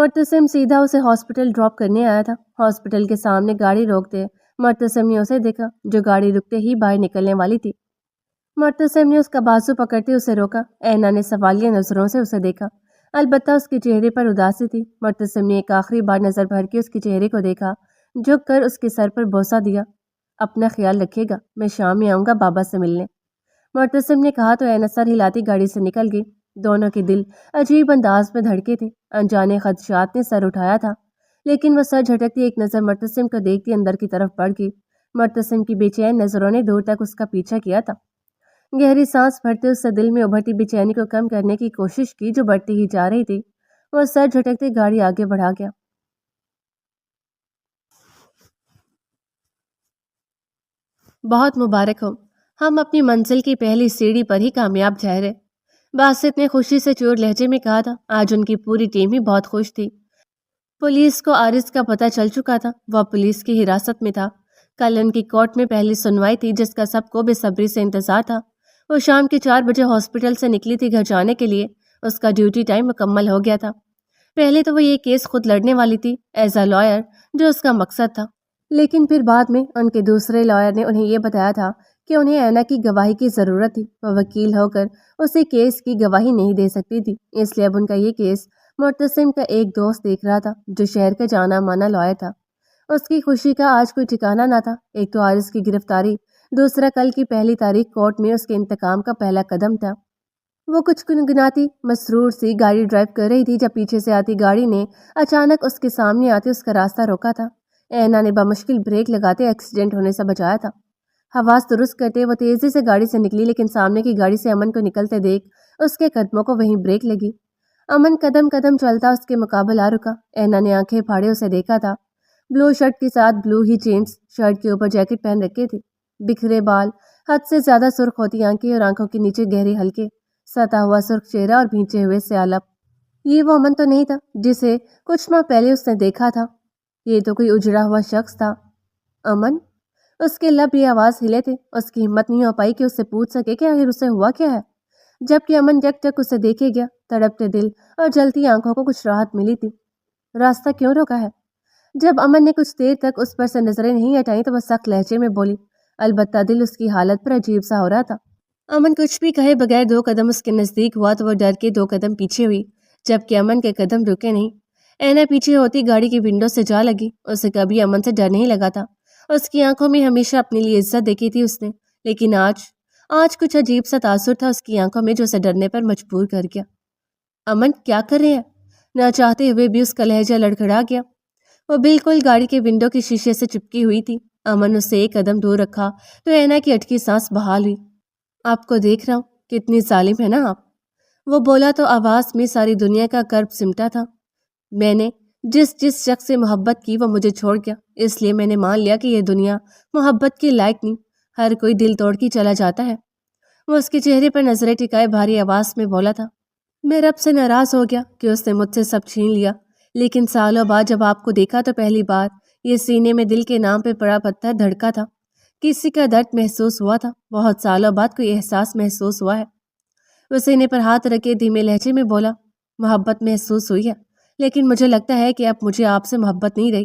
معتصم سیدھا اسے hospital drop کرنے آیا تھا۔ ہاسپٹل کے سامنے گاڑی روکتے معتصم نے اسے دیکھا جو گاڑی رکتے ہی باہر نکلنے والی تھی۔ معتصم نے اس کا بازو پکڑتے اسے روکا۔ اینا نے سوالیہ نظروں سے اسے دیکھا، البتہ اس کے چہرے پر اداسی تھی۔ معتصم نے ایک آخری بار نظر بھر کے اس کے چہرے کو دیکھا، جھک کر اس کے سر پر بوسہ دیا۔ اپنا خیال رکھیے گا، میں شام میں آؤں گا بابا سے ملنے، معتصم نے کہا تو اینا سر ہلاتی گاڑی سے نکل گئی۔ دونوں کے دل عجیب انداز میں دھڑکے تھے۔ انجانے خدشات نے سر اٹھایا تھا، لیکن وہ سر جھٹکتی ایک نظر معتصم کو دیکھتی اندر کی طرف بڑھ گئی۔ معتصم کی بے چین نظروں نے دور تک اس کا پیچھا کیا تھا۔ گہری سانس بھرتے اس سے دل میں ابھرتی بے چینی کو کم کرنے کی کوشش کی جو بڑھتی ہی جا رہی تھی۔ وہ سر جھٹکتے گاڑی آگے بڑھا گیا۔ بہت مبارک ہو، ہم اپنی منزل کی پہلی سیڑھی پر ہی کامیاب ٹھہرے، باسط نے خوشی سے چور لہجے میں کہا تھا۔ آج ان کی پوری ٹیم ہی بہت خوش تھی۔ پولیس کو عارض کا پتہ چل چکا تھا، وہ پولیس کی حراست میں تھا۔ کل ان کی کورٹ میں پہلی سنوائی تھی جس کا سب کو بے صبری سے انتظار تھا۔ وہ شام کے 4 بجے ہاسپٹل سے نکلی تھی گھر جانے کے لیے۔ اس کا ڈیوٹی ٹائم مکمل ہو گیا تھا۔ پہلے تو وہ یہ کیس خود لڑنے والی تھی ایز اے لائر، جو اس کا مقصد تھا، لیکن پھر بعد میں ان کے دوسرے لائر نے انہیں یہ بتایا تھا کہ انہیں اینا کی گواہی کی ضرورت تھی۔ وہ وکیل ہو کر اسی کیس کی گواہی نہیں دے سکتی تھی، اس لیے اب ان کا یہ کیس معتصم کا ایک دوست دیکھ رہا تھا جو شہر کا جانا مانا لائر تھا۔ اس کی خوشی کا آج کوئی ٹھکانہ نہ تھا۔ ایک تو عارض کی گرفتاری، دوسرا کل کی پہلی تاریخ کورٹ میں اس کے انتقام کا پہلا قدم تھا۔ وہ کچھ گنگناتی مسرور سی گاڑی ڈرائیو کر رہی تھی جب پیچھے سے آتی گاڑی نے اچانک اس کے سامنے آتے اس کا راستہ روکا تھا۔ اینا نے بمشکل بریک لگاتے ایکسیڈنٹ ہونے سے بچایا تھا۔ حواس درست کرتے وہ تیزی سے گاڑی سے نکلی، لیکن سامنے کی گاڑی سے امن کو نکلتے دیکھ اس کے قدموں کو وہیں بریک لگی۔ امن قدم قدم چلتا اس کے مقابل آ رکا۔ اینا نے آنکھیں پھاڑے اسے دیکھا تھا۔ بلو شرٹ کے ساتھ بلو ہی جینس، شرٹ کے اوپر جیکٹ پہن رکھے تھے، بکھرے بال، حد سے زیادہ سرخ ہوتی آنکھیں اور آنکھوں کے نیچے گہرے ہلکے ستا ہوا سرخ چہرہ اور بھینچے ہوئے سیال لب۔ یہ وہ امن تو نہیں تھا جسے کچھ ماہ پہلے اس نے دیکھا تھا، یہ تو کوئی اجڑا ہوا شخص تھا۔ امن؟ اس کے لب یہ آواز ہلے تھے۔ اس کی ہمت نہیں ہو پائی کہ اس سے پوچھ سکے کہ آخر اسے ہوا کیا ہے، جبکہ امن جک جک اسے دیکھے گیا۔ تڑپتے دل اور جلتی آنکھوں کو کچھ راحت ملی تھی۔ راستہ کیوں روکا ہے؟ جب امن نے کچھ دیر تک اس پر سے نظریں نہیں ہٹائیں تو وہ سخت لہجے میں بولی، البتہ دل اس کی حالت پر عجیب سا ہو رہا تھا۔ امن کچھ بھی کہے بغیر 2 قدم اس کے نزدیک ہوا تو وہ ڈر کے 2 قدم پیچھے ہوئی، جبکہ امن کے قدم رکے نہیں۔ اینا پیچھے ہوتی گاڑی کی ونڈو سے جا لگی۔ اسے کبھی امن سے ڈر نہیں لگا تھا۔ اس کی آنکھوں میں ہمیشہ اپنے لیے عزت دیکھی تھی اس نے، لیکن آج کچھ عجیب سا تاثر تھا اس کی آنکھوں میں جو اسے ڈرنے پر مجبور کر گیا۔ امن کیا کر رہے ہیں؟ نہ چاہتے ہوئے بھی اس کا لہجہ لڑکھڑا گیا۔ وہ بالکل گاڑی کے ونڈو کے شیشے سے چپکی ہوئی تھی۔ امن اس سے 1 قدم دور رکھا تو اینا کی اٹکی سانس بحال ہوئی۔ آپ کو دیکھ رہا ہوں، کتنی ظالم ہے نا آپ، وہ بولا تو آواز میں ساری دنیا کا کرب سمٹا تھا۔ میں نے جس شخص سے محبت کی وہ مجھے چھوڑ گیا، اس لیے میں نے مان لیا کہ یہ دنیا محبت کے لائق نہیں، ہر کوئی دل توڑ کے چلا جاتا ہے۔ وہ اس کے چہرے پر نظریں ٹکائے بھاری آواز میں بولا تھا۔ میں رب سے ناراض ہو گیا کہ اس نے مجھ سے سب چھین لیا، لیکن سالوں بعد جب آپ کو دیکھا تو پہلی بار یہ سینے میں دل کے نام پہ پڑا پتھر دھڑکا تھا، کسی کا درد محسوس ہوا تھا، بہت سالوں بعد کوئی احساس محسوس ہوا ہے۔ وہ سینے پر ہاتھ رکھے دھیمے لہجے میں بولا، محبت محسوس ہوئی ہے، لیکن مجھے لگتا ہے کہ اب مجھے آپ سے محبت نہیں رہی۔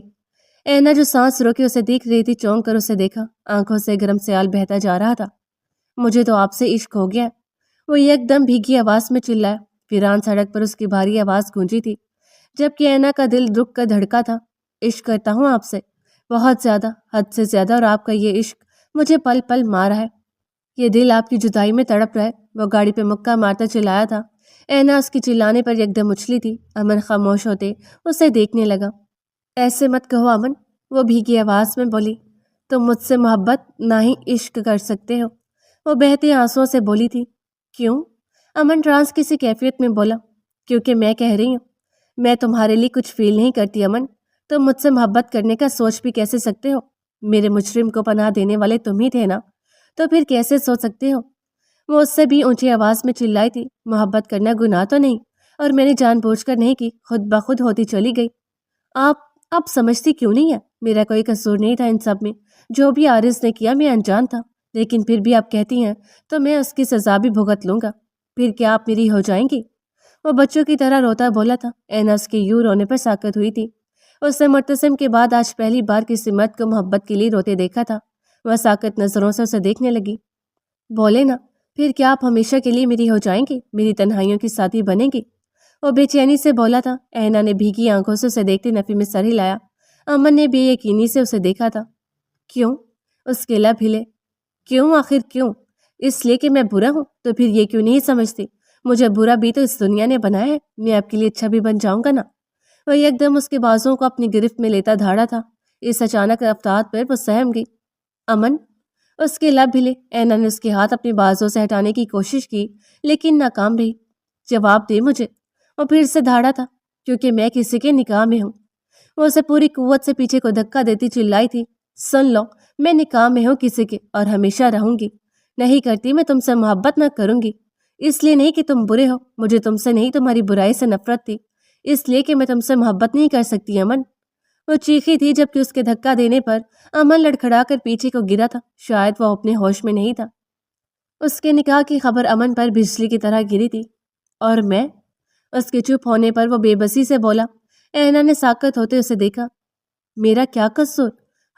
اینا جو سانس روکے اسے دیکھ رہی تھی چونک کر اسے دیکھا، آنکھوں سے گرم سیال بہتا جا رہا تھا۔ مجھے تو آپ سے عشق ہو گیا، وہ ایک دم بھیگی آواز میں چلایا۔ ویران سڑک پر اس کی بھاری آواز گونجی تھی، جبکہ اینا کا دل رک کر دھڑکا تھا۔ عشق کرتا ہوں آپ سے، بہت زیادہ، حد سے زیادہ، اور آپ کا یہ عشق مجھے پل پل مارا ہے، یہ دل آپ کی جدائی میں تڑپ رہا ہے۔ وہ گاڑی پہ مکہ مارتا چلایا تھا۔ اینا اس کی چلانے پر یک دم اچھلی تھی۔ امن خاموش ہوتے اسے دیکھنے لگا۔ ایسے مت کہو امن، وہ بھیگی آواز میں بولی، تم مجھ سے محبت نہ ہی عشق کر سکتے ہو۔ وہ بہتے آنسوؤں سے بولی تھی۔ کیوں؟ امن ٹرانس کسی کیفیت میں بولا، کیونکہ میں کہہ رہی ہوں، میں تمہارے لیے کچھ فیل نہیں کرتی امن، تم مجھ سے محبت کرنے کا سوچ بھی کیسے سکتے ہو؟ میرے مجرم کو پناہ دینے والے تم ہی تھے نا، تو پھر کیسے سوچ سکتے ہو؟ وہ اس سے بھی اونچی آواز میں چلائی تھی، محبت کرنا گناہ تو نہیں، اور میں نے جان بوجھ کر نہیں کی، خود بخود ہوتی چلی گئی۔ آپ سمجھتی کیوں نہیں ہے؟ میرا کوئی قصور نہیں تھا ان سب میں، جو بھی عارض نے کیا میں انجان تھا، لیکن پھر بھی آپ کہتی ہیں تو میں اس کی سزا بھی بھگت لوں گا، پھر کیا آپ میری ہو جائیں گی؟ وہ بچوں کی طرح روتا بولا تھا۔ اینا اس کے یوں رونے پر ساکت ہوئی تھی۔ اس نے مرتسم کے بعد آج پہلی بار کسی مرد کو محبت کے لیے روتے دیکھا تھا۔ وہ ساکت نظروں سے اسے دیکھنے لگی۔ بولے نا، پھر کیا آپ ہمیشہ کے لیے میری ہو جائیں گی، میری تنہائیوں کی ساتھی بنیں گی؟ وہ بے چینی سے بولا تھا۔ اینا نے بھیگی آنکھوں سے اسے دیکھتے نفی میں سر ہلایا۔ امن نے بے یقینی سے اسے دیکھا تھا۔ کیوں؟ اس کے لب ہلے۔ کیوں؟ آخر کیوں؟ اس لیے کہ میں برا ہوں؟ تو پھر یہ کیوں نہیں سمجھتی؟ مجھے برا بھی تو اس دنیا نے بنایا ہے، میں آپ کے لیے اچھا بھی بن جاؤں گا نا۔ وہ ایک دم اس کے بازوں کو اپنی گرفت میں لیتا دھاڑا تھا۔ اس اچانک رفتار پر وہ سہم گئی۔ امن؟ اس کے لب ہلے۔ اینا نے اس کے ہاتھ اپنے بازوں سے ہٹانے کی کوشش کی لیکن ناکام رہی۔ جواب دے مجھے۔ وہ پھر سے دھاڑا تھا۔ کیونکہ میں کسی کے نکاح میں ہوں۔ وہ اسے پوری قوت سے پیچھے کو دھکا دیتی چلائی تھی۔ سن لو، میں نکاح میں ہوں کسی کے، اور ہمیشہ رہوں گی۔ نہیں کرتی میں تم سے محبت نہ کروں گی۔ اس لیے نہیں کہ تم برے ہو، مجھے تم سے نہیں تمہاری برائی سے نفرت تھی۔ اس لیے کہ میں تم سے محبت نہیں کر سکتی امن۔ وہ چیخی تھی جبکہ اس کے دھکا دینے پر امن لڑکھڑا کر پیچھے کو گرا تھا۔ شاید وہ اپنے ہوش میں نہیں تھا۔ اس کے نکاح کی خبر امن پر بجلی کی طرح گری تھی۔ اور میں؟ اس کے چپ ہونے پر وہ بے بسی سے بولا۔ اینا نے ساکت ہوتے اسے دیکھا۔ میرا کیا قصور؟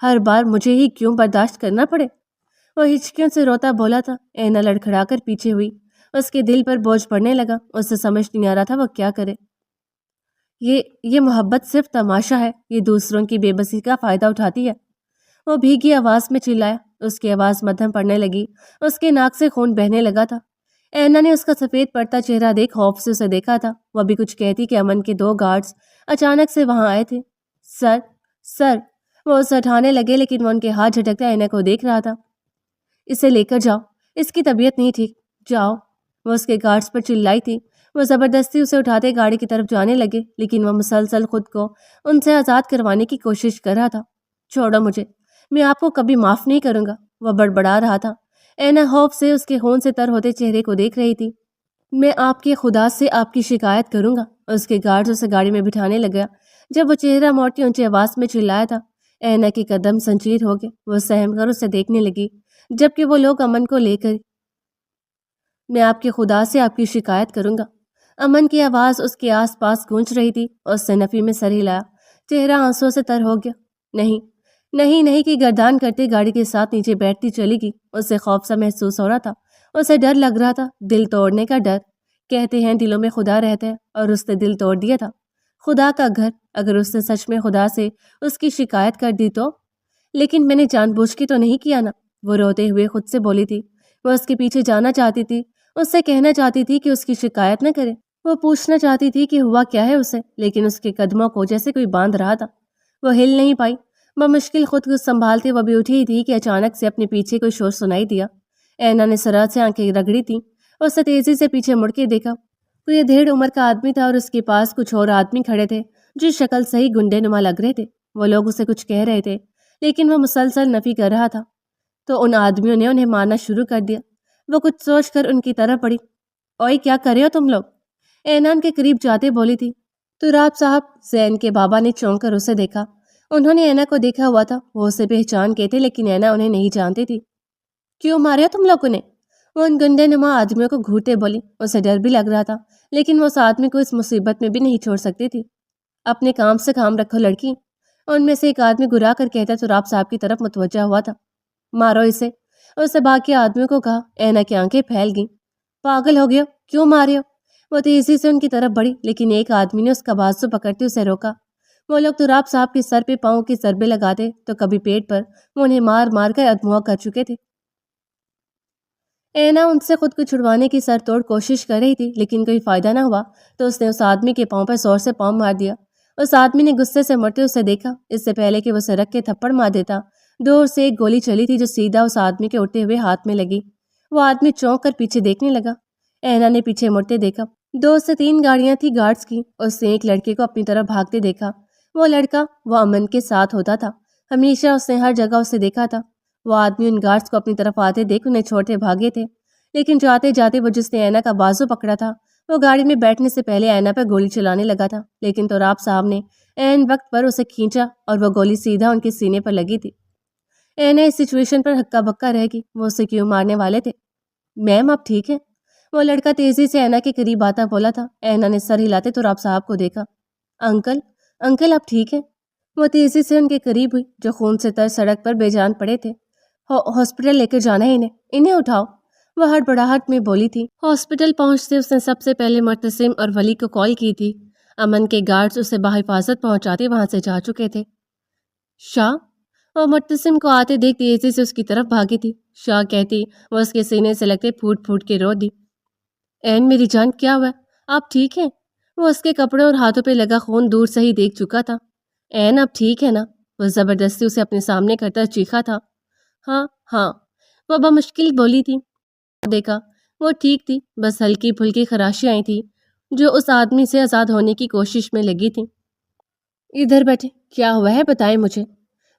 ہر بار مجھے ہی کیوں برداشت کرنا پڑے؟ وہ ہچکیوں سے روتا بولا تھا۔ اینا لڑکھڑا کر پیچھے ہوئی۔ اس کے دل پر بوجھ پڑنے لگا۔ اسے سمجھ نہیں آ رہا تھا وہ کیا کرے۔ یہ محبت صرف تماشا ہے، یہ دوسروں کی بے بسی کا فائدہ اٹھاتی ہے۔ وہ بھیگی آواز میں چلایا۔ اس کی آواز مدھم پڑنے لگی۔ اس کے ناک سے خون بہنے لگا تھا۔ اینا نے اس کا سفید پڑتا چہرہ دیکھ خوف سے اسے دیکھا تھا۔ وہ بھی کچھ کہتی کہ امن کے 2 گارڈز اچانک سے وہاں آئے تھے۔ سر وہ اسے اٹھانے لگے لیکن وہ ان کے ہاتھ جھٹکتا اینا کو دیکھ رہا تھا۔ اسے لے کر جاؤ، اس کی طبیعت نہیں ٹھیک، جاؤ۔ وہ اس کے گارڈز پر چلائی تھی۔ وہ زبردستی اسے اٹھاتے گاڑی کی طرف جانے لگے لیکن وہ مسلسل خود کو ان سے آزاد کروانے کی کوشش کر رہا تھا۔ چھوڑو مجھے، میں آپ کو کبھی معاف نہیں کروں گا، وہ بڑبڑا رہا تھا۔ اینا خوف سے اس کے خون سے تر ہوتے چہرے کو دیکھ رہی تھی۔ میں آپ کے خدا سے آپ کی شکایت کروں گا۔ اس کے گارڈز اسے گاڑی میں بٹھانے لگا۔ جب وہ چہرہ موڑتی اونچی آواز میں چلایا تھا، اینا کے قدم سنجیر ہو گئے۔ وہ سہم کر اسے دیکھنے لگی جبکہ وہ لوگ امن کو لے کر۔ میں آپ کے خدا سے آپ کی شکایت کروں گا۔ امن کی آواز اس کے آس پاس گونج رہی تھی۔ اس نے نفی میں سر ہلایا۔ چہرہ آنسوں سے تر ہو گیا۔ نہیں کہ گردان کرتے گاڑی کے ساتھ نیچے بیٹھتی چلی گئی۔ اسے خوف سا محسوس ہو رہا تھا۔ اسے ڈر لگ رہا تھا، دل توڑنے کا ڈر۔ کہتے ہیں دلوں میں خدا رہتا ہے، اور اس نے دل توڑ دیا تھا۔ خدا کا گھر، اگر اس نے سچ میں خدا سے اس کی شکایت کر دی تو؟ لیکن میں نے جان بوجھ کے تو نہیں کیا نا، وہ روتے ہوئے خود سے بولی تھی۔ وہ اس کے پیچھے جانا چاہتی تھی، اس سے کہنا چاہتی تھی کہ اس کی شکایت نہ کرے۔ وہ پوچھنا چاہتی تھی کہ ہوا کیا ہے اسے، لیکن اس کے قدموں کو جیسے کوئی باندھ رہا تھا۔ وہ ہل نہیں پائی۔ بمشکل خود کو سنبھالتے وہ بھی اٹھی تھی کہ اچانک سے اپنے پیچھے کوئی شور سنائی دیا۔ اینا نے سرعت سے آنکھیں رگڑی تھیں۔ اس نے تیزی سے پیچھے مڑ کے دیکھا۔ کوئی 1.5 عمر کا آدمی تھا اور اس کے پاس کچھ اور آدمی کھڑے تھے جو شکل صحیح گنڈے نما لگ رہے تھے۔ وہ لوگ اسے کچھ کہہ رہے تھے لیکن وہ مسلسل نفی کر رہا تھا۔ تو ان آدمیوں نے انہیں مارنا شروع کر دیا۔ وہ کچھ سوچ کر ان کی طرف پڑی۔ اوئے کیا کر رہے ہو تم لوگ؟ اینا ان کے قریب جاتے بولی تھی۔ تراب صاحب، زین کے بابا نے چونک کر اسے دیکھا۔ انہوں نے اینا کو دیکھا ہوا تھا۔ وہ اسے پہچان کے تھے لیکن اینا انہیں نہیں جانتی تھی۔ کیوں مارے ہو تم لوگوں نے؟ وہ ان گنڈے نما آدمیوں کو گھورتے بولی۔ اسے ڈر بھی لگ رہا تھا لیکن وہ اس آدمی کو اس مصیبت میں بھی نہیں چھوڑ سکتی تھی۔ اپنے کام سے کام رکھو لڑکی۔ ان میں سے ایک آدمی گرا کر کہتا تراب صاحب کی طرف متوجہ ہوا تھا۔ مارو اسے، اسے باقی آدمیوں کو کہا۔ اینا کی آنکھیں پھیل گئیں۔ پاگل ہو گئے ہو، کیوں مارے ہو؟ وہ تیزی سے ان کی طرف بڑھی لیکن ایک آدمی نے اس کا بازو پکڑتے اسے روکا۔ وہ لوگ تراب صاحب کے سر پہ پاؤں کی ضربے لگاتے تو کبھی پیٹ پر، وہ انہیں مار مار کر ادموا کر چکے تھے۔ اینا ان سے خود کو چھڑوانے کی سر توڑ کوشش کر رہی تھی لیکن کوئی فائدہ نہ ہوا تو اس نے اس آدمی کے پاؤں پر زور سے پاؤں مار دیا۔ اس آدمی نے غصے سے مڑتے اسے دیکھا۔ اس سے پہلے کہ وہ اسے رکھ کے تھپڑ مار دیتا، دور سے ایک گولی چلی تھی جو سیدھا اس آدمی کے اٹھتے ہوئے ہاتھ میں لگی۔ وہ آدمی چونک کر پیچھے دیکھنے لگا۔ اینا نے پیچھے مڑتے دیکھا۔ 2 سے 3 گاڑیاں تھی گارڈز کی۔ اس نے ایک لڑکے کو اپنی طرف بھاگتے دیکھا۔ وہ لڑکا، وہ امن کے ساتھ ہوتا تھا۔ ہمیشہ اس نے ہر جگہ اسے دیکھا تھا۔ وہ آدمی ان گارڈز کو اپنی طرف آتے دیکھ انہیں چھوڑتے بھاگے تھے لیکن جاتے جاتے وہ جس نے اینا کا بازو پکڑا تھا وہ گاڑی میں بیٹھنے سے پہلے اینا پر گولی چلانے لگا تھا لیکن تراب صاحب نے عین وقت پر اسے کھینچا اور وہ گولی سیدھا ان کے سینے پر لگی تھی۔ اینا اس سچویشن پر ہکا بکا رہ گئی۔ وہ اسے کیوں مارنے والے تھے؟ میم آپ ٹھیک ہیں؟ وہ لڑکا تیزی سے اینا کے قریب آتا بولا تھا۔ اینا نے سر ہلاتے تراب صاحب کو دیکھا۔ انکل انکل آپ ٹھیک ہیں؟ وہ تیزی سے ان کے قریب ہوئی جو خون سے تر سڑک پر بے جان پڑے تھے۔ ہاسپٹل لے کر جانا ہے انہیں اٹھاؤ، وہ ہڑبڑاہٹ میں بولی تھی۔ ہاسپٹل پہنچتے اس نے سب سے پہلے معتصم اور ولی کو کال کی تھی۔ امن کے گارڈز اسے بحفاظت پہنچاتے وہاں سے جا چکے تھے۔ شاہ اور معتصم کو آتے دیکھ تیزی سے اس کی طرف بھاگی تھی۔ شاہ کہتی وہ اس کے سینے سے لگتے پھوٹ پھوٹ کے رو دی۔ این میری جان کیا ہوا؟ آپ ٹھیک ہیں؟ وہ اس کے کپڑے اور ہاتھوں پہ لگا خون دور سے ہی دیکھ چکا تھا۔ این آپ ٹھیک ہے نا؟ وہ زبردستی اسے اپنے سامنے کرتا چیخا تھا۔ ہاں ہاں، وہ بمشکل بولی تھی۔ دیکھا وہ ٹھیک تھی، بس ہلکی پھلکی خراشی آئی تھی جو اس آدمی سے آزاد ہونے کی کوشش میں لگی تھی۔ ادھر بیٹھے، کیا ہوا ہے بتائیں مجھے،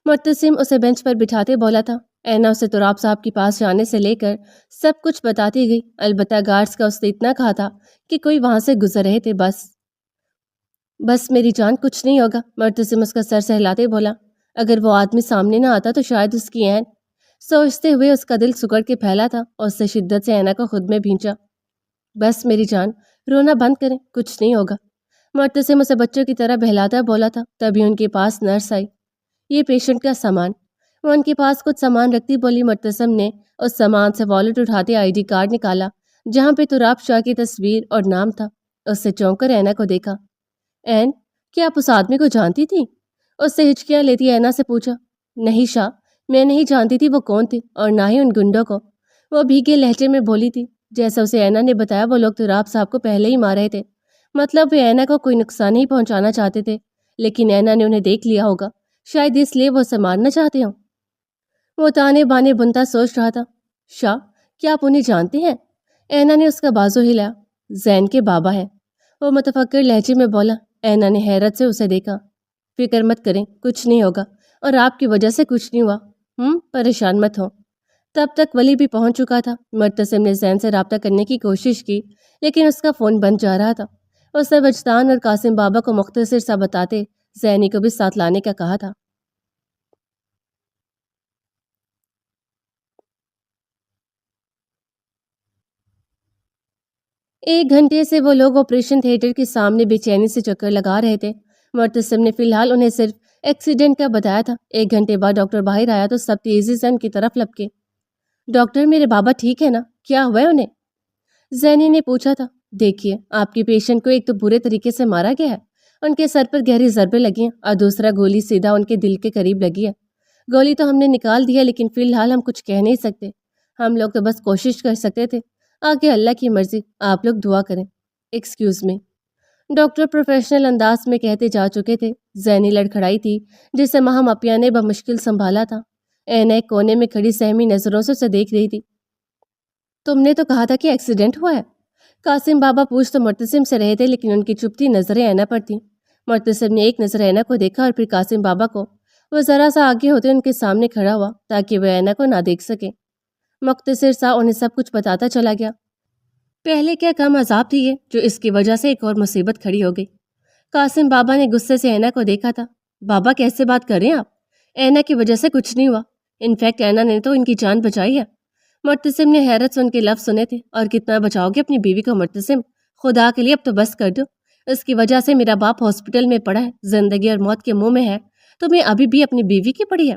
معتصم اسے بینچ پر بٹھاتے بولا تھا۔ اینا اسے تراب صاحب کے پاس جانے سے لے کر سب کچھ بتاتی گئی، البتہ گارڈز کا اس نے اتنا کہا تھا کہ کوئی وہاں سے گزر رہے تھے۔ بس میری جان کچھ نہیں ہوگا، معتصم اس کا سر سہلاتے بولا۔ اگر وہ آدمی سامنے نہ آتا تو شاید اس کی عین سوچتے ہوئے اس کا دل سکڑ کے پھیلا تھا اور اس سے شدت سے اینا کو خود میں بھینچا۔ بس میری جان رونا بند کریں، کچھ نہیں ہوگا، معتصم اسے بچوں کی طرح بہلاتا بولا تھا۔ تبھی ان کے پاس نرس آئی۔ یہ پیشنٹ کا سامان، وہ ان کے پاس کچھ سامان رکھتی بولی۔ معتصم نے اس سامان سے والٹ اٹھاتے آئی ڈی کارڈ نکالا جہاں پہ تراب شاہ کی تصویر اور نام تھا۔ اس سے چونک کر اینا کو دیکھا۔ این کیا آپ اس آدمی کو جانتی تھی؟ اس سے ہچکیاں لیتی اینا سے پوچھا۔ نہیں شاہ، میں نہیں جانتی تھی وہ کون تھے اور نہ ہی ان گنڈوں کو، وہ بھیگے لہجے میں بولی تھی۔ جیسا اسے اینا نے بتایا وہ لوگ تراب صاحب کو پہلے ہی مار رہے تھے، مطلب وہ اینا کو کوئی نقصان نہیں پہنچانا چاہتے تھے، لیکن اینا نے انہیں دیکھ لیا ہوگا، شاید اس لیے وہ اسے مارنا چاہتے ہوں۔ وہ تانے بانے بنتا سوچ رہا تھا۔ شاہ کیا آپ انہیں جانتے ہیں؟ اینا نے اس کا بازو ہلایا۔ زین کے بابا ہیں، وہ متفکر لہجے میں بولا۔ اینا نے حیرت سے اسے دیکھا۔ فکر مت کریں، کچھ نہیں ہوگا، اور آپ کی وجہ سے کچھ نہیں ہوا، پریشان مت ہوں۔ تب تک ولی بھی پہنچ چکا تھا۔ معتصم نے زین سے رابطہ کرنے کی کوشش کی لیکن اس کا فون بند جا رہا تھا۔ اس نے وجدان اور قاسم بابا کو مختصر سا بتاتے زینی کو بھی ساتھ لانے کا کہا تھا۔ ایک گھنٹے سے وہ لوگ آپریشن تھیٹر کے سامنے بے چینی سے چکر لگا رہے تھے۔ معتصم نے فی الحال انہیں صرف ایکسیڈنٹ کا بتایا تھا۔ ایک گھنٹے بعد ڈاکٹر باہر آیا تو سب تیزی سے ان کی طرف لپکے۔ ڈاکٹر میرے بابا ٹھیک ہے نا؟ کیا ہوا ہے انہیں؟ زینی نے پوچھا تھا۔ دیکھیے آپ کے پیشنٹ کو ایک تو برے طریقے سے مارا گیا ہے، ان کے سر پر گہری ضربیں لگی ہیں، اور دوسرا گولی سیدھا ان کے دل کے قریب لگی ہے۔ گولی تو ہم نے نکال دی ہے لیکن فی الحال ہم کچھ کہہ نہیں سکتے، ہم لوگ تو بس کوشش کر سکتے تھے، آگے اللہ کی مرضی، آپ لوگ دعا کریں۔ ایکسکیوز می، ڈاکٹر پروفیشنل انداز میں کہتے جا چکے تھے۔ زینی لڑکھڑائی تھی جسے ماہم اپیا نے بمشکل سنبھالا تھا۔ اینا ایک کونے میں کھڑی سہمی نظروں سے اسے دیکھ رہی تھی۔ تم نے تو کہا تھا کہ ایکسیڈنٹ ہوا ہے، قاسم بابا پوچھ تو معتصم سے رہے تھے لیکن ان کی چپتی نظریں اینا پر تھیں۔ معتصم نے ایک نظر اینا کو دیکھا اور پھر قاسم بابا کو۔ وہ ذرا سا آگے ہوتے ان کے سامنے کھڑا ہوا تاکہ وہ اینا کو نہ دیکھ سکے۔ مختصر سا انہیں سب کچھ بتاتا چلا گیا۔ پہلے کیا کم عذاب تھی یہ جو اس کی وجہ سے ایک اور مصیبت کھڑی ہو گئی۔ قاسم بابا نے غصے سے اینا کو دیکھا تھا۔ بابا کیسے بات کر رہے ہیں آپ؟ اینا کی وجہ سے کچھ نہیں ہوا، انفیکٹ اینا نے تو ان کی جان بچائی ہے۔ معتصم نے حیرت سے ان کے لفظ سنے تھے۔ اور کتنا بچاؤ گے اپنی بیوی کو معتصم؟ خدا کے لیے اب تو بس کر دو، اس کی وجہ سے میرا باپ ہاسپٹل میں پڑا ہے، زندگی اور موت کے منہ میں ہے، تمہیں ابھی بھی اپنی بیوی کی پڑی ہے؟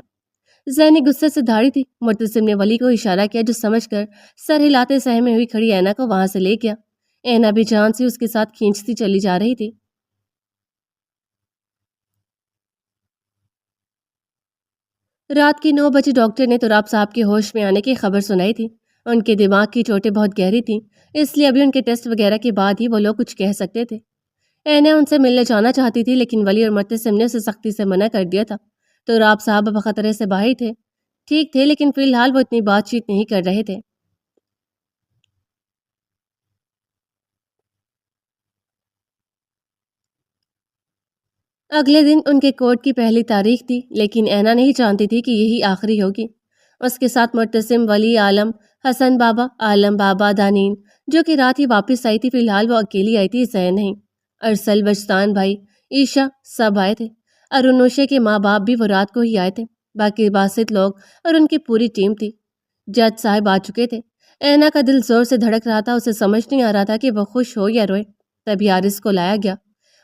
زینی غصے سے دھاڑی تھی۔ معتصم نے ولی کو اشارہ کیا جو سمجھ کر سر ہلاتے سہمے ہوئی کھڑی اینا کو وہاں سے لے گیا۔ اینا بھی جان سے اس کے ساتھ کھینچتی چلی جا رہی تھی۔ رات کے 9 بجے ڈاکٹر نے تراب صاحب کے ہوش میں آنے کی خبر سنائی تھی۔ ان کے دماغ کی چوٹیں بہت گہری تھیں، اس لیے ابھی ان کے ٹیسٹ وغیرہ کے بعد ہی وہ لوگ کچھ کہہ سکتے تھے۔ اینا ان سے ملنے جانا چاہتی تھی لیکن ولی اور معتصم نے اسے سختی سے منع کر دیا تھا۔ تراب صاحب اب خطرے سے باہر تھے، ٹھیک تھے لیکن فی الحال وہ اتنی بات چیت نہیں کر رہے تھے۔ اگلے دن ان کے کورٹ کی پہلی تاریخ تھی لیکن اینا نہیں جانتی تھی کہ یہی آخری ہوگی۔ اس کے ساتھ معتصم، ولی، عالم، حسن بابا، عالم بابا، دانین جو کہ رات ہی واپس آئی تھی، فی الحال وہ اکیلی آئی تھی، زین نہیں۔ ارسل، وجدان بھائی، عیشا سب آئے تھے۔ ارونوشے کے ماں باپ بھی وہ رات کو ہی آئے تھے۔ باقی باسط لوگ اور ان کی پوری ٹیم تھی۔ جج صاحب آ چکے تھے۔ اینا کا دل زور سے دھڑک رہا تھا، اسے سمجھ نہیں آ رہا تھا کہ وہ خوش ہو یا روئے۔ تبھی عارض کو لایا گیا۔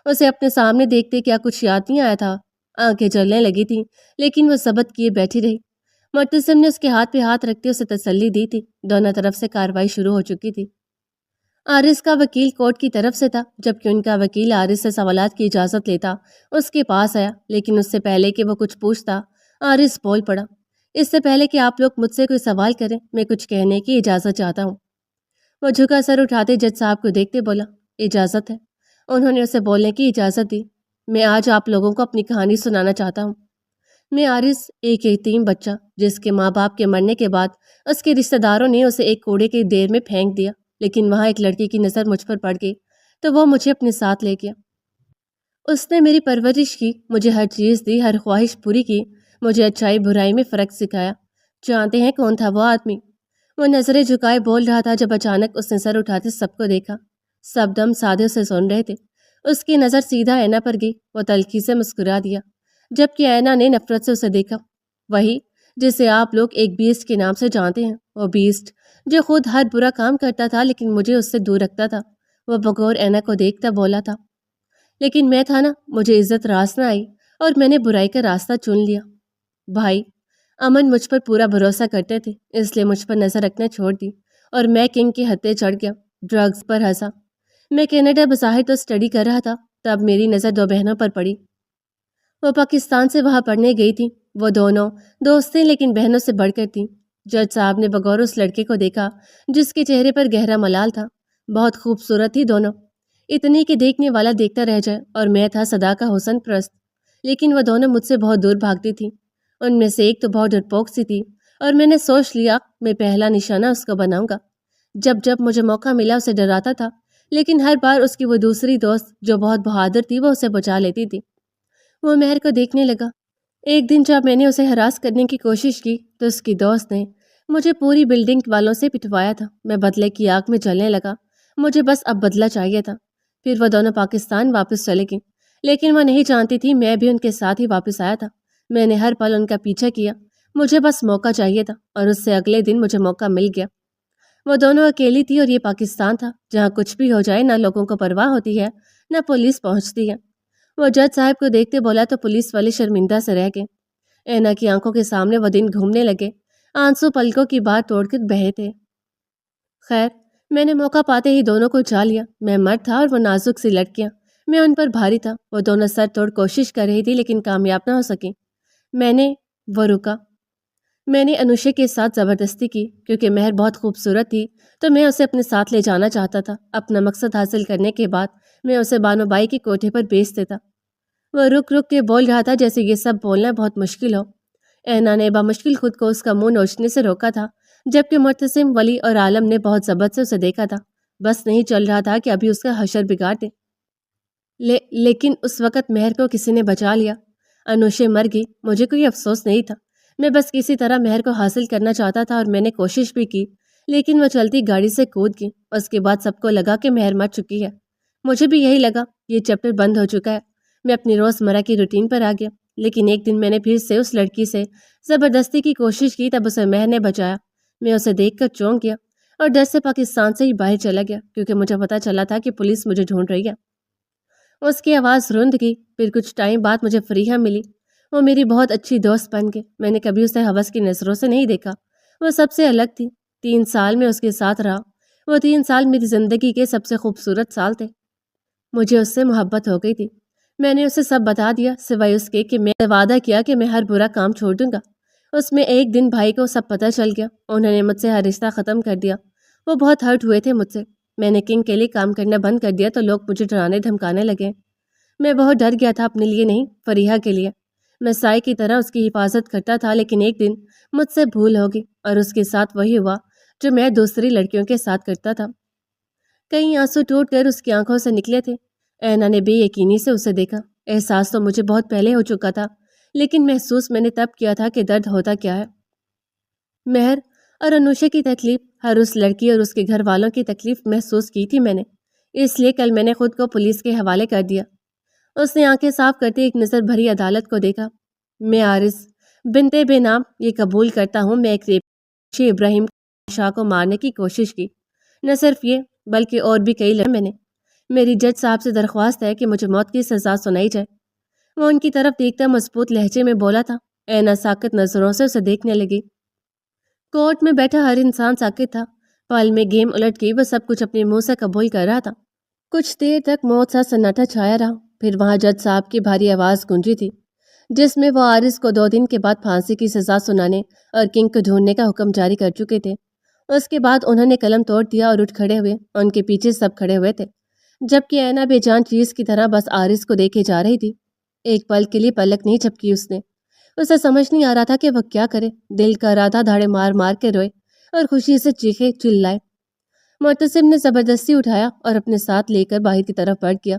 اسے اپنے سامنے دیکھتے کیا کچھ یاد نہیں آیا تھا؟ آنکھیں جلنے لگی تھیں، لیکن وہ ثبت کیے بیٹھی رہی۔ معتصم نے اس کے ہاتھ پہ ہاتھ رکھتے اسے تسلی دی تھی۔ دونوں طرف سے کارروائی شروع ہو چکی تھی۔ عارض کا وکیل کورٹ کی طرف سے تھا، جبکہ ان کا وکیل عارض سے سوالات کی اجازت لیتا اس کے پاس آیا، لیکن اس سے پہلے کہ وہ کچھ پوچھتا عارض بول پڑا، اس سے پہلے کہ آپ لوگ مجھ سے کوئی سوال کریں، میں کچھ کہنے کی اجازت چاہتا ہوں۔ وہ جھکا سر اٹھاتے جج صاحب کو دیکھتے بولا، اجازت ہے۔ انہوں نے اسے بولنے کی اجازت دی۔ میں آج آپ لوگوں کو اپنی کہانی سنانا چاہتا ہوں۔ میں عارض، ایک یتیم بچہ جس کے ماں باپ کے مرنے کے بعد اس کے رشتہ داروں نے اسے ایک کوڑے کی دیر میں پھینک دیا، لیکن وہاں ایک لڑکی کی نظر مجھ پر پڑ گئی تو وہ مجھے اپنے ساتھ لے گیا۔ اس نے میری پرورش کی، مجھے ہر چیز دی، ہر خواہش پوری کی، مجھے اچھائی برائی میں فرق سکھایا۔ جانتے ہیں کون تھا وہ آدمی؟ وہ نظریں جھکائے بول رہا تھا جب اچانک اس نے سر اٹھاتے سب کو دیکھا۔ سب دم سادے سے سن رہے تھے۔ اس کی نظر سیدھا اینا پر گئی۔ وہ تلخی سے مسکرا دیا، جبکہ اینا نے نفرت سے اسے دیکھا۔ وہی جسے آپ لوگ ایک بیسٹ کے نام سے جانتے ہیں، وہ بیسٹ جو خود ہر برا کام کرتا تھا لیکن مجھے اس سے دور رکھتا تھا۔ وہ بغور اینا کو دیکھتا بولا تھا، لیکن میں تھا نا، مجھے عزت راس نہ آئی اور میں نے برائی کا راستہ چن لیا۔ بھائی امن مجھ پر پورا بھروسہ کرتے تھے، اس لیے مجھ پر نظر رکھنا چھوڑ دی اور میں کنگ کے ہتھے چڑھ گیا، ڈرگز پر ہنسا۔ میں کینیڈا بظاہر تو اسٹڈی کر رہا تھا، تب میری نظر دو بہنوں پر پڑی۔ وہ پاکستان سے وہاں پڑھنے گئی تھی۔ وہ دونوں دوست تھیں لیکن بہنوں سے بڑھ کر تھیں۔ جج صاحب نے بغور اس لڑکے کو دیکھا جس کے چہرے پر گہرا ملال تھا۔ بہت خوبصورت تھی دونوں، اتنی کہ دیکھنے والا دیکھتا رہ جائے، اور میں تھا صدا کا حسن پرست، لیکن وہ دونوں مجھ سے بہت دور بھاگتی تھیں۔ ان میں سے ایک تو بہت ڈرپوک سی تھی، اور میں نے سوچ لیا میں پہلا نشانہ اس کو بناؤں گا۔ جب جب مجھے موقع ملا اسے ڈراتا تھا، لیکن ہر بار اس کی وہ دوسری دوست جو بہت بہادر تھی وہ اسے بچا لیتی تھی۔ وہ مہر کو دیکھنے لگا۔ ایک دن جب میں نے اسے ہراس کرنے کی کوشش کی تو اس کی دوست نے مجھے پوری بلڈنگ والوں سے پٹوایا تھا۔ میں بدلے کی آگ میں جلنے لگا، مجھے بس اب بدلہ چاہیے تھا۔ پھر وہ دونوں پاکستان واپس چلے گئیں، لیکن وہ نہیں جانتی تھی میں بھی ان کے ساتھ ہی واپس آیا تھا۔ میں نے ہر پل ان کا پیچھا کیا، مجھے بس موقع چاہیے تھا، اور اس سے اگلے دن مجھے موقع مل گیا۔ وہ دونوں اکیلی تھی اور یہ پاکستان تھا جہاں کچھ بھی ہو جائے نہ لوگوں کو پرواہ ہوتی ہے نہ پولیس پہنچتی ہے۔ وہ جج صاحب کو دیکھتے بولا تو پولیس والے شرمندہ سے رہ گئے۔ اینا کی آنکھوں کے سامنے وہ دن گھومنے لگے، آنسو پلکوں کی بات توڑ کر بہے تھے۔ خیر میں نے موقع پاتے ہی دونوں کو چا لیا۔ میں مرد تھا اور وہ نازک سی لڑکیاں، میں ان پر بھاری تھا۔ وہ دونوں سر توڑ کوشش کر رہی تھی لیکن کامیاب نہ ہو سکی۔ وہ رکا۔ میں نے انوشے کے ساتھ زبردستی کی، کیونکہ مہر بہت خوبصورت تھی تو میں اسے اپنے ساتھ لے جانا چاہتا تھا۔ اپنا مقصد حاصل کرنے کے بعد میں اسے بانو بائی کے کوٹھے پر بیچ دیتا۔ وہ رک رک کے بول رہا تھا جیسے یہ سب بولنا بہت مشکل ہو۔ اینا نے بامشکل خود کو اس کا منہ نوچنے سے روکا تھا، جبکہ معتصم، ولی اور عالم نے بہت ضبط سے اسے دیکھا تھا۔ بس نہیں چل رہا تھا کہ ابھی اس کا حشر بگاڑ دے۔ لیکن اس وقت مہر کو کسی نے بچا لیا۔ انوشے مر گئی، مجھے کوئی افسوس نہیں تھا۔ میں بس کسی طرح مہر کو حاصل کرنا چاہتا تھا اور میں نے کوشش بھی کی، لیکن وہ چلتی گاڑی سے کود گئی۔ اس کے بعد سب کو لگا کہ مہر مر چکی ہے۔ مجھے بھی یہی لگا، یہ چیپٹر بند ہو چکا ہے۔ میں اپنی روزمرہ کی روٹین پر آ گیا، لیکن ایک دن میں نے پھر سے اس لڑکی سے زبردستی کی کوشش کی، تب اسے مہر نے بچایا۔ میں اسے دیکھ کر چونک گیا اور ڈر سے پاکستان سے ہی باہر چلا گیا، کیونکہ مجھے پتا چلا تھا کہ پولیس مجھے ڈھونڈ رہی ہے۔ اس کی آواز رند گئی۔ پھر کچھ ٹائم بعد مجھے فریحہ ملی۔ وہ میری بہت اچھی دوست بن گئی۔ میں نے کبھی اسے ہوس کی نظروں سے نہیں دیکھا۔ وہ سب سے الگ تھی۔ 3 سال میں اس کے ساتھ رہا۔ وہ 3 سال میری زندگی کے سب سے خوبصورت سال تھے۔ مجھے اس سے محبت ہو گئی تھی۔ میں نے اسے سب بتا دیا، سوائے اس کے کہ میں وعدہ کیا کہ میں ہر برا کام چھوڑ دوں گا۔ اس میں ایک دن بھائی کو سب پتہ چل گیا۔ انہوں نے مجھ سے ہر رشتہ ختم کر دیا۔ وہ بہت ہرٹ ہوئے تھے مجھ سے۔ میں نے کنگ کے لیے کام کرنا بند کر دیا تو لوگ مجھے ڈرانے دھمکانے لگے۔ میں بہت ڈر گیا تھا، اپنے لیے نہیں، فریحہ کے لیے۔ میں سائے کی طرح اس کی حفاظت کرتا تھا، لیکن ایک دن مجھ سے بھول ہو گئی اور اس کے ساتھ وہی ہوا جو میں دوسری لڑکیوں کے ساتھ کرتا تھا۔ کئی آنسو ٹوٹ کر اس کی آنکھوں سے نکلے تھے۔ اینا نے بے یقینی سے اسے دیکھا۔ احساس تو مجھے بہت پہلے ہو چکا تھا، لیکن محسوس میں نے تب کیا تھا کہ درد ہوتا کیا ہے۔ مہر اور انوشے کی تکلیف، ہر اس لڑکی اور اس کے گھر والوں کی تکلیف محسوس کی تھی میں نے، اس لیے کل میں نے خود کو پولیس کے حوالے کر دیا۔ اس نے آنکھیں صاف کرتے ایک نظر بھری عدالت کو دیکھا۔ میں عارض بنتے بے نام یہ قبول کرتا ہوں، میں ایک ریپی ابراہیم شاہ کو مارنے کی کوشش کی۔ نہ صرف یہ بلکہ اور بھی کئی لڑے میں نے۔ میری جج صاحب سے درخواست ہے کہ مجھے موت کی سزا سنائی جائے۔ وہ ان کی طرف دیکھتا مضبوط لہجے میں بولا تھا۔ اینا ساکت نظروں سے اسے دیکھنے لگی۔ کورٹ میں بیٹھا ہر انسان ساکت تھا۔ پل میں گیم الٹ گئی، وہ سب کچھ اپنے منہ سے قبول کر رہا تھا۔ کچھ دیر تک موت سا سناٹا چھایا رہا، پھر وہاں جج صاحب کی بھاری آواز گونجی تھی جس میں وہ عارض کو 2 دن کے بعد پھانسی کی سزا سنانے اور کنگ کو ڈھونڈنے کا حکم جاری کر چکے تھے۔ اس کے بعد انہوں نے قلم توڑ دیا اور اٹھ کھڑے ہوئے، ان کے پیچھے سب کھڑے ہوئے تھے، جبکہ اینا بے جان چیز کی طرح بس عارض کو دیکھے جا رہی تھی۔ ایک پل کے لیے پلک نہیں جھپکی اس نے۔ اسے سمجھ نہیں آ رہا تھا کہ وہ کیا کرے۔ دل کر رہا تھا دھاڑے مار مار کے روئے اور خوشی سے چیخے چلائے۔ معتصم نے زبردستی اٹھایا اور اپنے ساتھ لے کر باہر کی طرف بڑھ گیا۔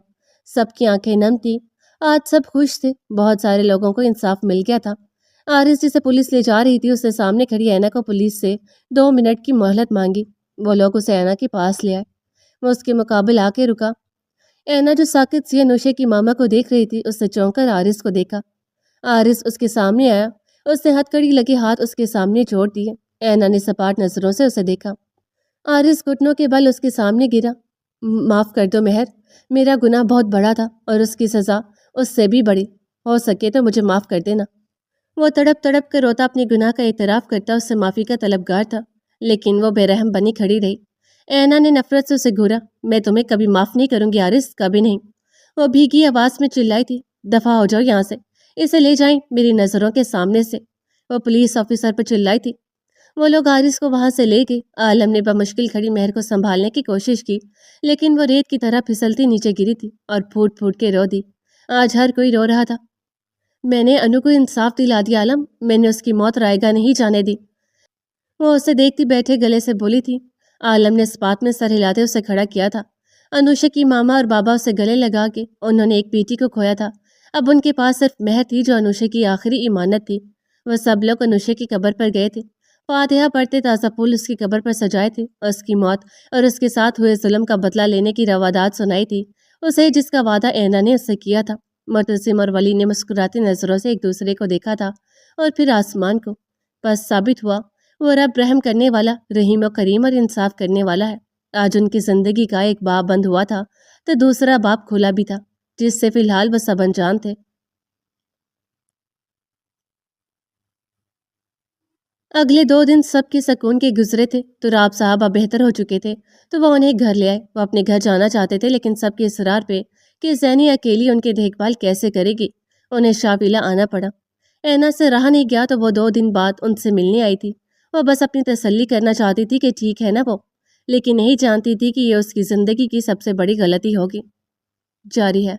سب کی آنکھیں نم تھی، آج سب خوش تھے، بہت سارے لوگوں کو انصاف مل گیا تھا۔ عارض جسے پولیس لے جا رہی تھی، اس نے سامنے کھڑی اینا کو پولیس سے 2 منٹ کی مہلت مانگی۔ وہ لوگ اسے اینا کے پاس لے آئے۔ وہ اس کے مقابل آ کے رکا۔ اینا جو ساکت سی انوشے کی ماما کو دیکھ رہی تھی، اس نے چونک کر عارض کو دیکھا۔ عارض اس کے سامنے آیا، اس نے ہتھکڑی لگے ہاتھ اس کے سامنے چھوڑ دیے۔ اینا نے سپاٹ نظروں سے اسے دیکھا۔ عارض گھٹنوں کے بل اس کے سامنے گرا۔ معاف کر دو مہر، میرا گناہ بہت بڑا تھا اور اس کی سزا اس سے بھی بڑی، ہو سکے تو مجھے معاف کر دینا۔ وہ تڑپ تڑپ کر روتا اپنے گناہ کا اعتراف کرتا اس سے معافی کا طلبگار تھا، لیکن وہ بے رحم بنی کھڑی رہی۔ اینا نے نفرت سے اسے گھورا۔ میں تمہیں کبھی معاف نہیں کروں گی عارض، کبھی نہیں۔ وہ بھیگی آواز میں چلائی تھی، دفع ہو جاؤ یہاں سے، اسے لے جائیں میری نظروں کے سامنے سے۔ وہ پولیس آفیسر پر چلائی تھی۔ وہ لوگ عارض کو وہاں سے لے گئے۔ عالم نے بمشکل کھڑی مہر کو سنبھالنے کی کوشش کی، لیکن وہ ریت کی طرح پھسلتی نیچے گری تھی اور پھوٹ پھوٹ کے رو دی۔ آج ہر کوئی رو رہا تھا۔ میں نے انو کو انصاف دلا دیا عالم، میں نے اس کی موت رائے گاہ نہیں جانے دی۔ وہ اسے دیکھتی بیٹھے گلے سے بولی تھی۔ عالم نے اس بات میں سر ہلاتے اسے کھڑا کیا تھا۔ انوشا کی ماما اور بابا اسے گلے لگا کے انہوں نے ایک بیٹی کو کھویا تھا۔ اب ان کے پاس صرف مہر تھی جو انوشا کی آخری امانت تھی۔ وہ سب لوگ انوشا کی قبر پر گئے تھے، فاتحہ پڑھتے، تازہ پھول اس کی قبر پر سجائے تھے، اس کی موت اور اس کے ساتھ ہوئے ظلم کا بدلہ لینے کی روادات سنائی تھی اسے، جس کا وعدہ اینا نے اس سے کیا تھا۔ معتصم اور ولی نے مسکراتی نظروں سے ایک دوسرے کو دیکھا تھا اور پھر آسمان کو۔ بس ثابت ہوا وہ رب رحم کرنے والا، رحیم و کریم اور انصاف کرنے والا ہے۔ آج ان کی زندگی کا ایک باب بند ہوا تھا تو دوسرا باب کھلا بھی تھا، جس سے فی الحال وہ سب انجان تھے۔ اگلے 2 دن سب کے سکون کے گزرے تھے۔ تو راب صاحبہ بہتر ہو چکے تھے تو وہ انہیں گھر لے آئے۔ وہ اپنے گھر جانا چاہتے تھے، لیکن سب کے اصرار پہ کہ زینی اکیلی ان کی دیکھ بھال کیسے کرے گی، انہیں شاپیلا آنا پڑا۔ اینا سے رہا نہیں گیا تو وہ 2 دن بعد ان سے ملنے آئی تھی۔ وہ بس اپنی تسلی کرنا چاہتی تھی کہ ٹھیک ہے نا وہ، لیکن نہیں جانتی تھی کہ یہ اس کی زندگی کی سب سے بڑی غلطی ہوگی۔ جاری ہے۔